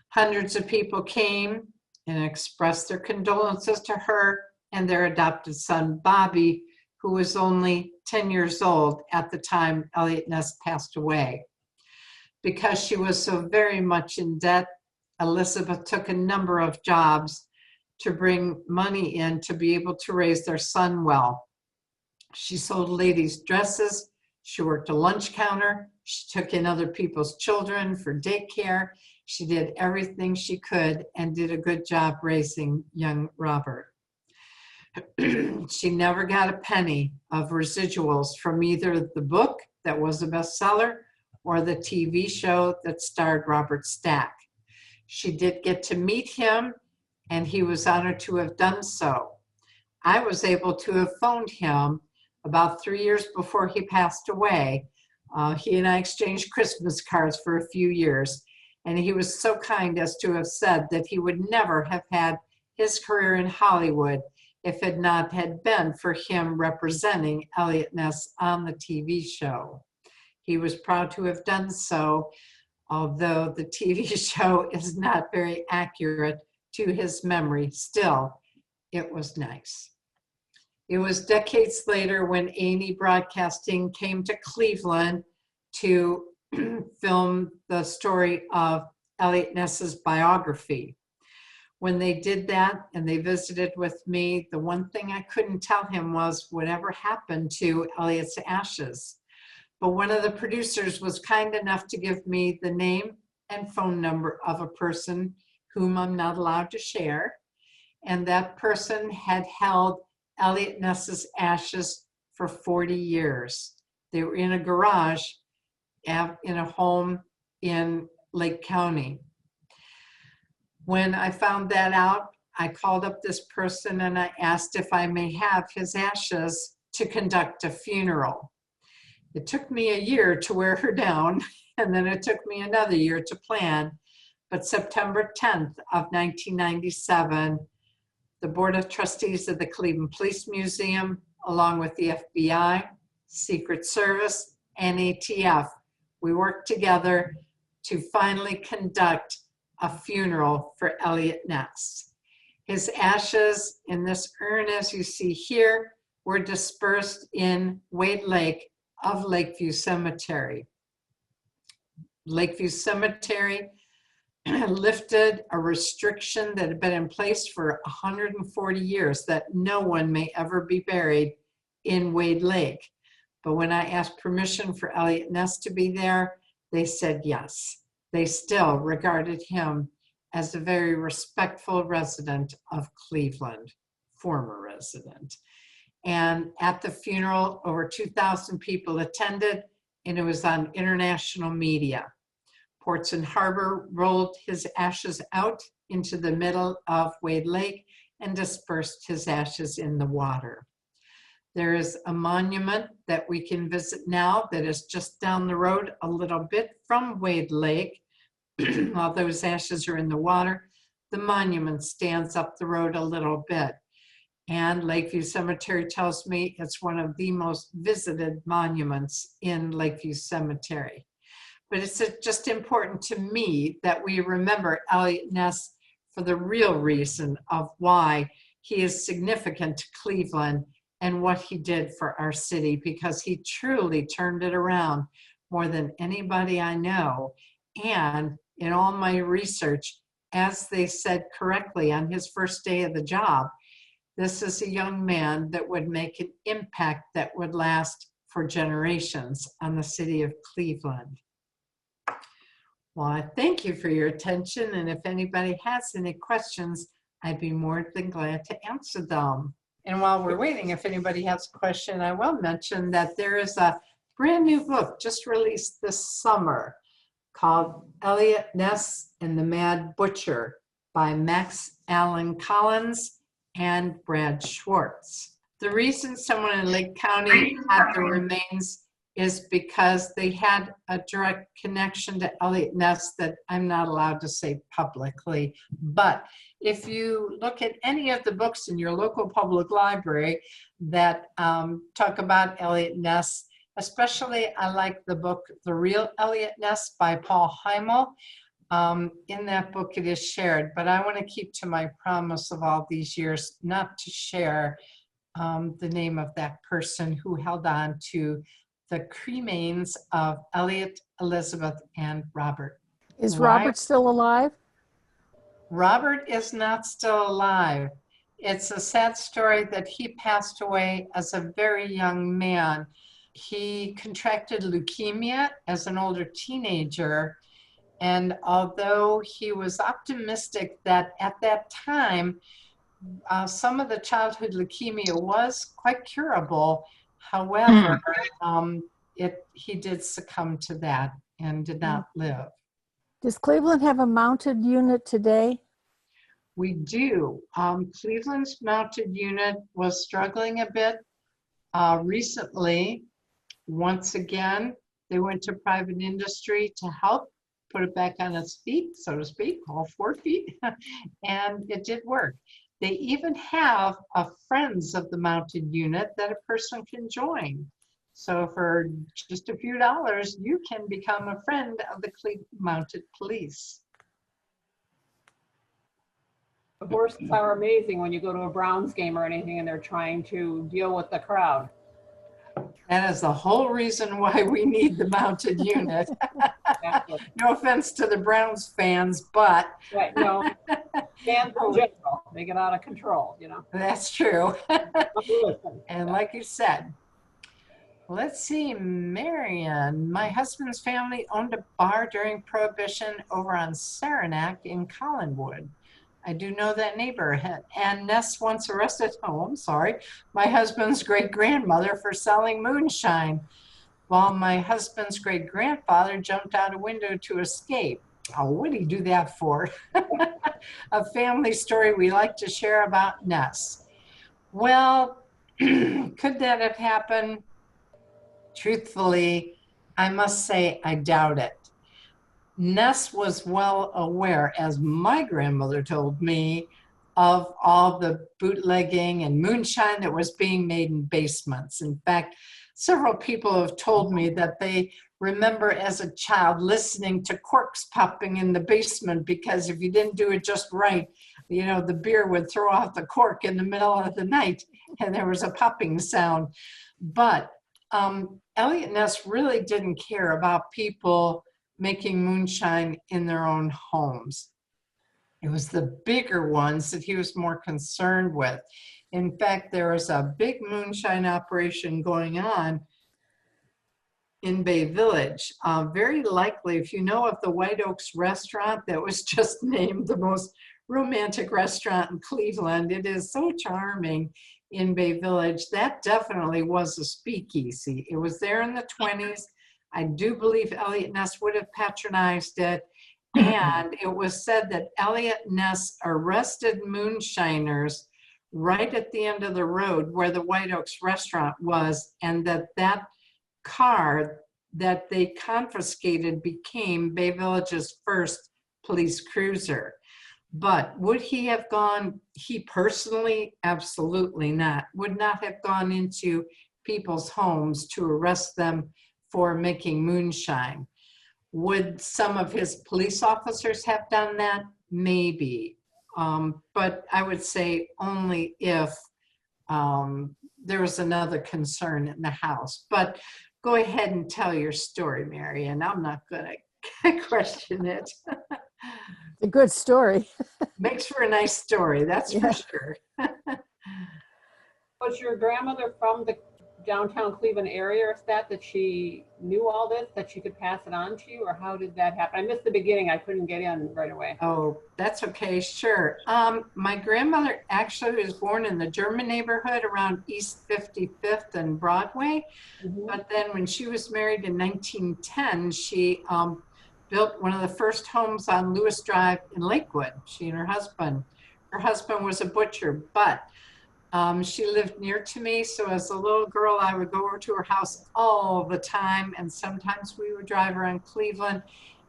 Hundreds of people came and expressed their condolences to her and their adopted son, Bobby, who was only 10 years old at the time Eliot Ness passed away. Because she was so very much in debt, Elizabeth took a number of jobs to bring money in to be able to raise their son well. She sold ladies' dresses, she worked a lunch counter, she took in other people's children for daycare. She did everything she could and did a good job raising young Robert. She never got a penny of residuals from either the book that was a bestseller or the TV show that starred Robert Stack. She did get to meet him, and he was honored to have done so. I was able to have phoned him about 3 years before he passed away. He and I exchanged Christmas cards for a few years, and he was so kind as to have said that he would never have had his career in Hollywood if it not had been for him representing Eliot Ness on the TV show. He was proud to have done so, although the TV show is not very accurate to his memory. Still, it was nice. It was decades later when A&E Broadcasting came to Cleveland to film the story of Eliot Ness's biography. When they did that and they visited with me, the one thing I couldn't tell him was whatever happened to Eliot's ashes. But one of the producers was kind enough to give me the name and phone number of a person whom I'm not allowed to share. And that person had held Eliot Ness's ashes for 40 years. They were in a garage in a home in Lake County. When I found that out, I called up this person and I asked if I may have his ashes to conduct a funeral. It took me a year to wear her down, and then it took me another year to plan. But September 10th of 1997, the Board of Trustees of the Cleveland Police Museum, along with the FBI, Secret Service, and ATF, we worked together to finally conduct a funeral for Eliot Ness. His ashes in this urn, as you see here, were dispersed in Wade Lake of Lakeview Cemetery. Lakeview Cemetery lifted a restriction that had been in place for 140 years that no one may ever be buried in Wade Lake. But when I asked permission for Eliot Ness to be there, they said yes. They still regarded him as a very respectful resident of Cleveland, former resident. And at the funeral, over 2,000 people attended, and it was on international media. Ports and Harbor rolled his ashes out into the middle of Wade Lake, and dispersed his ashes in the water. There is a monument that we can visit now that is just down the road a little bit from Wade Lake. While those ashes are in the water, the monument stands up the road a little bit. And Lakeview Cemetery tells me it's one of the most visited monuments in Lakeview Cemetery. But it's just important to me that we remember Eliot Ness for the real reason of why he is significant to Cleveland and what he did for our city, because he truly turned it around more than anybody I know. And in all my research, as they said correctly on his first day of the job, this is a young man that would make an impact that would last for generations on the city of Cleveland. Well, I thank you for your attention, and if anybody has any questions, I'd be more than glad to answer them. And while we're waiting, if anybody has a question, I will mention that there is a brand new book just released this summer called Eliot Ness and the Mad Butcher by Max Allen Collins and Brad Schwartz. The reason someone in Lake County had the remains is because they had a direct connection to Eliot Ness that I'm not allowed to say publicly. But if you look at any of the books in your local public library that talk about Eliot Ness, especially I like the book The Real Eliot Ness by Paul Heimel. In that book it is shared, but I want to keep to my promise of all these years not to share the name of that person who held on to the cremains of Elliot, Elizabeth, and Robert. Is Robert still alive? Robert is not still alive. It's a sad story that he passed away as a very young man. He contracted leukemia as an older teenager, and although he was optimistic that at that time some of the childhood leukemia was quite curable, however, he did succumb to that and did not live. Does Cleveland have a mounted unit today? We do. Cleveland's mounted unit was struggling a bit recently. Once again, they went to private industry to help put it back on its feet, so to speak, all 4 feet, and it did work. They even have a Friends of the Mounted Unit that a person can join. So for just a few dollars, you can become a friend of the Cleveland Mounted Police. The horses are amazing when you go to a Browns game or anything and they're trying to deal with the crowd. That is the whole reason why we need the mounted unit. No offense to the Browns fans, but right, no, fans in general, they get out of control, you know. That's true. And like you said, let's see, Marion, my husband's family owned a bar during Prohibition over on Saranac in Collinwood. I do know that neighborhood. And Ness once arrested, my husband's great-grandmother for selling moonshine, while my husband's great-grandfather jumped out a window to escape. Oh, what did he do that for? A family story we like to share about Ness. Well, could that have happened? Truthfully, I must say I doubt it. Ness was well aware, as my grandmother told me, of all the bootlegging and moonshine that was being made in basements. In fact, several people have told me that they remember as a child listening to corks popping in the basement, because if you didn't do it just right, you know, the beer would throw off the cork in the middle of the night and there was a popping sound. But Eliot Ness really didn't care about people making moonshine in their own homes. It was the bigger ones that he was more concerned with. In fact, there was a big moonshine operation going on in Bay Village. Very likely, if you know of the White Oaks restaurant that was just named the most romantic restaurant in Cleveland, it is so charming in Bay Village. That definitely was a speakeasy. It was there in the 20s. I do believe Eliot Ness would have patronized it. And it was said that Eliot Ness arrested moonshiners right at the end of the road where the White Oaks restaurant was, and that car that they confiscated became Bay Village's first police cruiser. But would he have gone, he personally, absolutely not, would not have gone into people's homes to arrest them for making moonshine. Would some of his police officers have done that? Maybe. But I would say only if there was another concern in the house. But go ahead and tell your story, Mary, and I'm not going to question it. A good story. Makes for a nice story, that's for sure. Was your grandmother from the downtown Cleveland area, or that she knew all this, that she could pass it on to you, or how did that happen? I missed the beginning. I couldn't get in right away. Oh, that's okay, sure. My grandmother actually was born in the German neighborhood around East 55th and Broadway. Mm-hmm. But then when she was married in 1910, she built one of the first homes on Lewis Drive in Lakewood, she and her husband. Her husband was a butcher, but she lived near to me, so as a little girl, I would go over to her house all the time, and sometimes we would drive around Cleveland,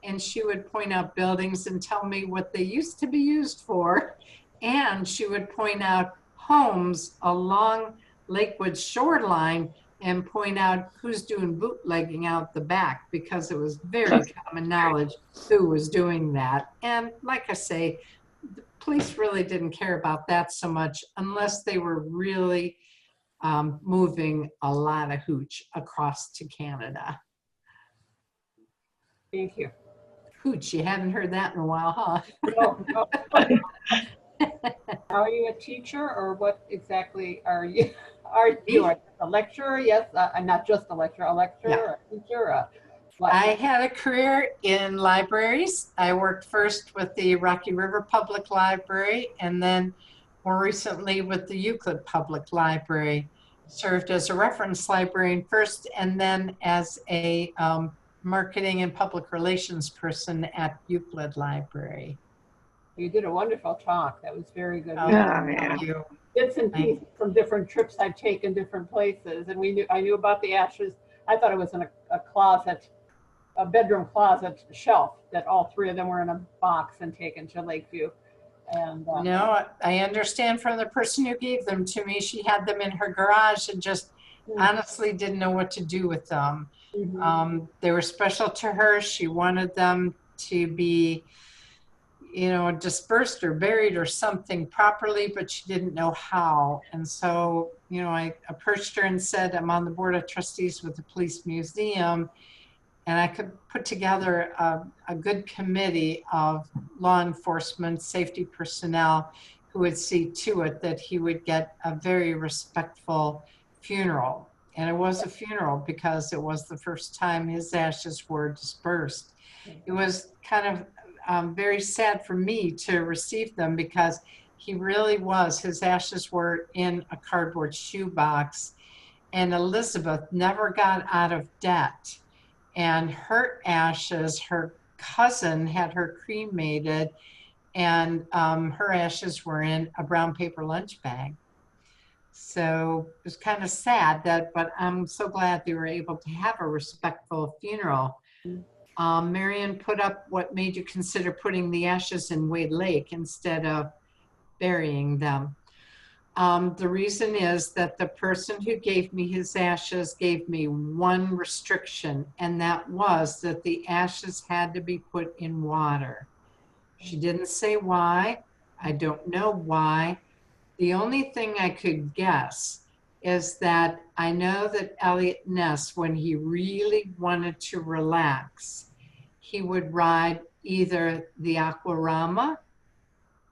and she would point out buildings and tell me what they used to be used for, and she would point out homes along Lakewood's shoreline and point out who's doing bootlegging out the back, because it was very common knowledge who was doing that. And like I say, police really didn't care about that so much unless they were really moving a lot of hooch across to Canada. Thank you. Hooch, you haven't heard that in a while, huh? No. Are you a teacher, or what exactly are you? Are you a lecturer? Yes, not just a lecturer, a teacher. I had a career in libraries. I worked first with the Rocky River Public Library, and then more recently with the Euclid Public Library. Served as a reference librarian first, and then as a marketing and public relations person at Euclid Library. You did a wonderful talk. That was very good. Thank you. Bits and pieces from different trips I've taken different places, and I knew about the ashes. I thought it was in a closet, a bedroom closet shelf, that all three of them were in a box and taken to Lakeview. And no, I understand from the person who gave them to me, she had them in her garage and just honestly didn't know what to do with them. Mm-hmm. They were special to her. She wanted them to be, dispersed or buried or something properly, but she didn't know how. And so, I approached her and said, I'm on the board of trustees with the police museum, and I could put together a good committee of law enforcement, safety personnel who would see to it that he would get a very respectful funeral. And it was a funeral because it was the first time his ashes were dispersed. It was kind of very sad for me to receive them, because he really was, his ashes were in a cardboard shoebox, and Elizabeth never got out of debt. And her ashes, her cousin had her cremated, and her ashes were in a brown paper lunch bag. So it was kind of sad but I'm so glad they were able to have a respectful funeral. Marion put up what made you consider putting the ashes in Wade Lake instead of burying them. The reason is that the person who gave me his ashes gave me one restriction, and that was that the ashes had to be put in water. She didn't say why. I don't know why. The only thing I could guess is that I know that Eliot Ness, when he really wanted to relax, he would ride either the Aquarama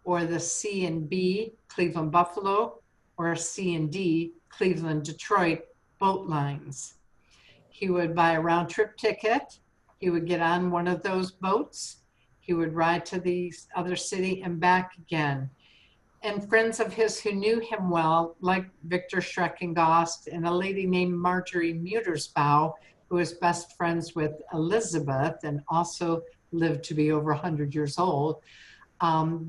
or the C&B, Cleveland Buffalo, or C&D, Cleveland Detroit boat lines. He would buy a round trip ticket. He would get on one of those boats. He would ride to the other city and back again. And friends of his who knew him well, like Victor Schreckengost and a lady named Marjorie Mutersbaugh, who was best friends with Elizabeth and also lived to be over 100 years old,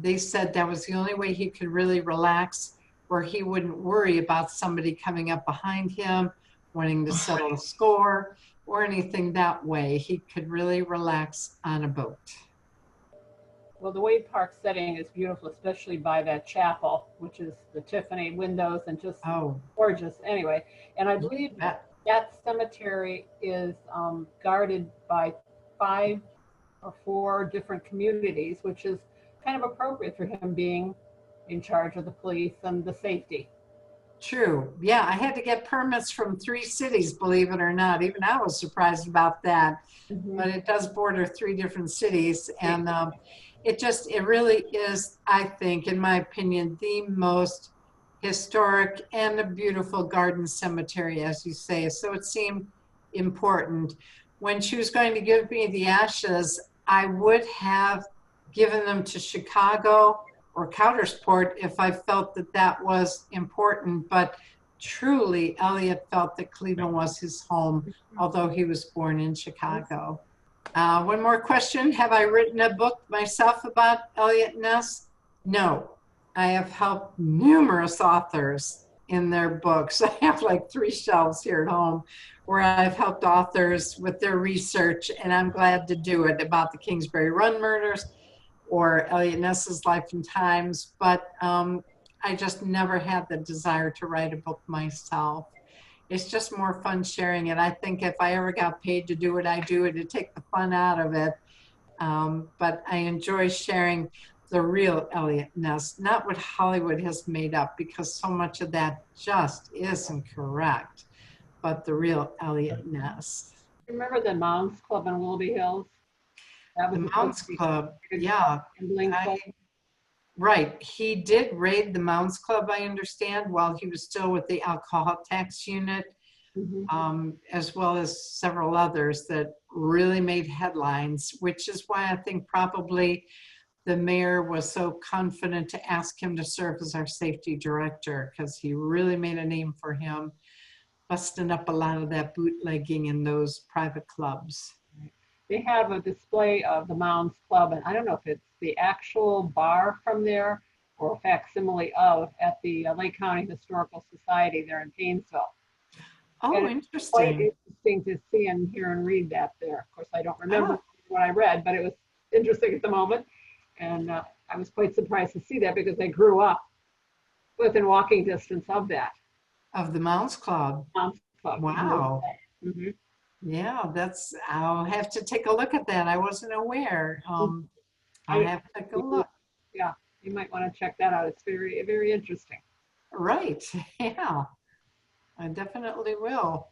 they said that was the only way he could really relax, where he wouldn't worry about somebody coming up behind him, wanting to settle a score or anything that way. He could really relax on a boat. Well, the Wade Park setting is beautiful, especially by that chapel, which is the Tiffany windows and just gorgeous anyway. And I believe that cemetery is guarded by 5 or 4 different communities, which is kind of appropriate for him being in charge of the police and the safety. True. Yeah, I had to get permits from 3 cities, believe it or not. Even I was surprised about that. But it does border 3 different cities. And it really is, I think, in my opinion, the most historic and a beautiful garden cemetery, as you say. So it seemed important. When she was going to give me the ashes, I would have given them to Chicago or Coudersport if I felt that that was important, but truly Elliot felt that Cleveland was his home, although he was born in Chicago. One more question. Have I written a book myself about Eliot Ness? No. I have helped numerous authors in their books. I have like 3 shelves here at home where I've helped authors with their research, and I'm glad to do it, about the Kingsbury Run Murders or Eliot Ness's Life and Times, but I just never had the desire to write a book myself. It's just more fun sharing it. I think if I ever got paid to do what I do, it'd take the fun out of it. But I enjoy sharing the real Eliot Ness, not what Hollywood has made up, because so much of that just isn't correct, but the real Eliot Ness. Remember the Mounds Club in Willoughby Hills? That was the Mounds Club, yeah. Right. He did raid the Mounds Club, I understand, while he was still with the alcohol tax unit, as well as several others that really made headlines, which is why I think probably the mayor was so confident to ask him to serve as our safety director, because he really made a name for him, busting up a lot of that bootlegging in those private clubs. They have a display of the Mounds Club, and I don't know if it's the actual bar from there or a facsimile of, at the Lake County Historical Society there in Painesville. Oh, and interesting. It's quite interesting to see and hear and read that there. Of course, I don't remember what I read, but it was interesting at the moment. And I was quite surprised to see that, because I grew up within walking distance of that. Of the Mounds Club. Mounds Club. Wow. Yeah, I'll have to take a look at that. I wasn't aware. I'll have to take a look. Yeah, you might want to check that out. It's very, very interesting. Right, yeah, I definitely will.